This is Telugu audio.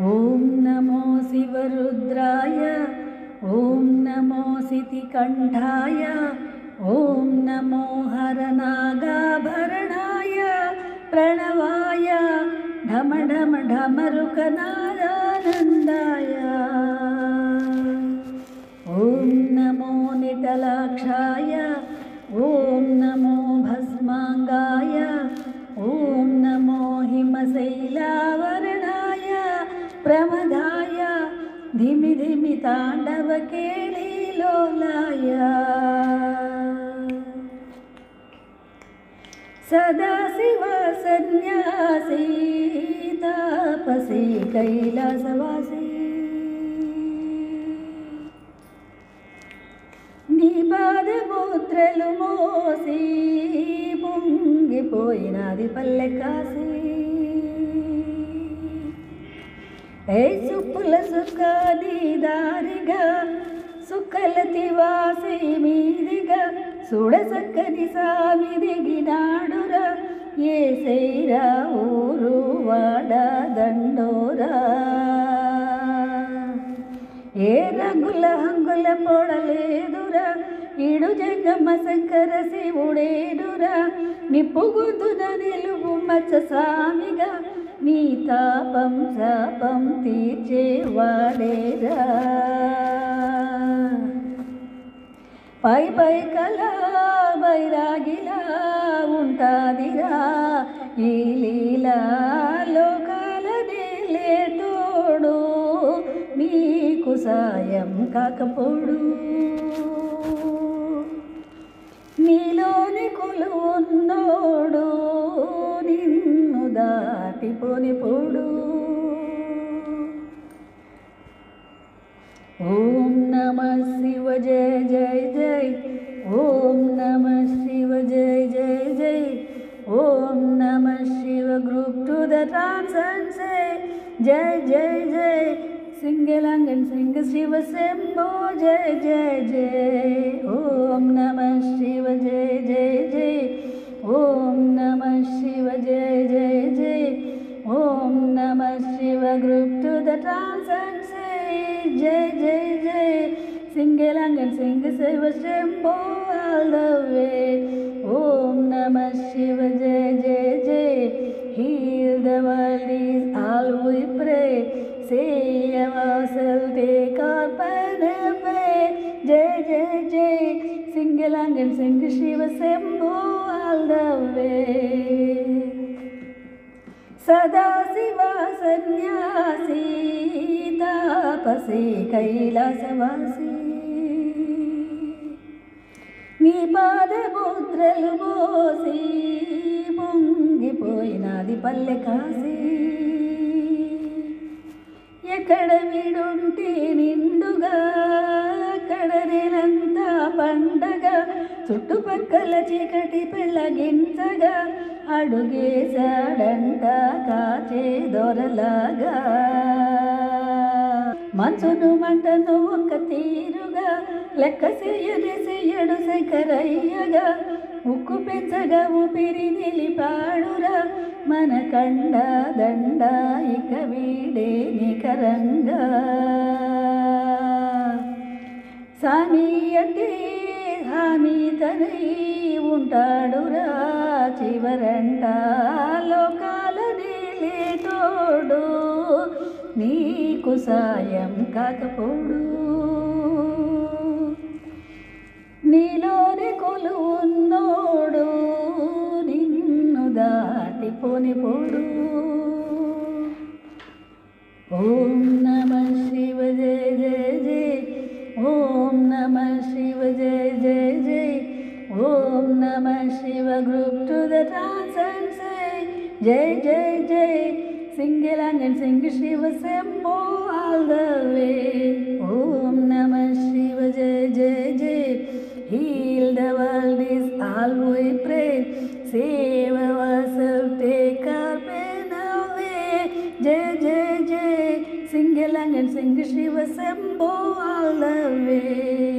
ॐ नमो शिवरुद्राय, ॐ नमो सितिकण्ठाय, ॐ नमो हरनागाभरणाय प्रणवाय ढम ढम ढमरुकनादानन्दाय। ॐ नमो नितलाक्षाय, ॐ नमो भस्माङ्गाय, ॐ नमो हिमशैलावरणाय प्रमदाय धिमि धिमि ताण्डवकेलिलोलाय। सदाशिव सन्न्यासी तापसी कैलासवासी, నీ పాదముద్రలు మోసి పొంగిపోయినది పల్లె కాసి। ఏ సుప్పుల సుక్క నీ దారిగా సుక్కలతి వాసి మీదిగా సుడసక్కని సామి దిగినాడురా ఏసైరా ఊరు వాడ దండోరా। ఏ రంగుల హంగుల పొడలేదురా ఈడు జంగమ్మ శంకర శివుడేనురా। నిప్పు గొంతున నిలువు మచ్చ సామిగా నీ తాపం శాపం తీర్చేవాడేరా। పై పై కళా బైరాగిలా ఉంటాదిరా ఈ లీలా లోకాలనే లేటోడు నీకు సాయం కాకపోడు। నీలోని కొలువున్నోడు నిన్ను దాటిపోనిపోడు। ఓం నమః శివ జయ జయ జయ, ఓం నమః శివ జయ జయ జయ, ఓం నమః శివ groove to the trance and say జయ జయ జయ। Sing along and sing Shiva Sambho Jai Jai Jai। Om Namah Shiva Jai Jai Jai, Om Namah Shiva Jai Jai Jai, Om Namah Shiva group to the trance and say Jai Jai Jai। Sing along and sing Shiva Sambho all the way। Om Namah Shiva Jai Jai Jai, heal the world is all we pray। Say ourselves, take our pain away। Jai Jai Jai, sing along and sing Shiva Sambho all the way। Sadashiva sannyasi tapasi kailasavasi, నీ పాదముద్రలు మోసి పొంగిపోయినది పల్లె కాసి। ఎక్కడ వీడుంటే నిండుగా అక్కడ నేలంతా పండగ, చుట్టుపక్కల చీకటి పెళ్ళగించగా అడుగేశాడంట కాచే దొరలాగా। మనసును మంటను ఒక్క తీరుగా లెక్క చెయ్యడు శంకరయ్యగా, ఉక్కు పెంచగా ఊపిరి నిలిపాడురా మన కండ దండ ఇక వీడే నికరంగా। సామి అంటే హామీ తనై ఉంటాడురా చివరంట లోకాలనే లేటోడు నీకు సాయం కాకపోడు। నీలోని కొలువున్నోడు నిన్ను దాటిపోనిపోడు। ఓం నమః శివ జయ జయ జయ, ఓం నమః శివ జయ జయ జయ, ఓం నమః శివ groove to the trance and say జయ జయ జయ। Sing along and sing Shiva Sambho all the way। Om Namah Shiva Jai Jai Jai, heal the world is all we pray। Save ourselves, take our pain away। Jai Jai Jai, sing along and sing Shiva Sambho all the way।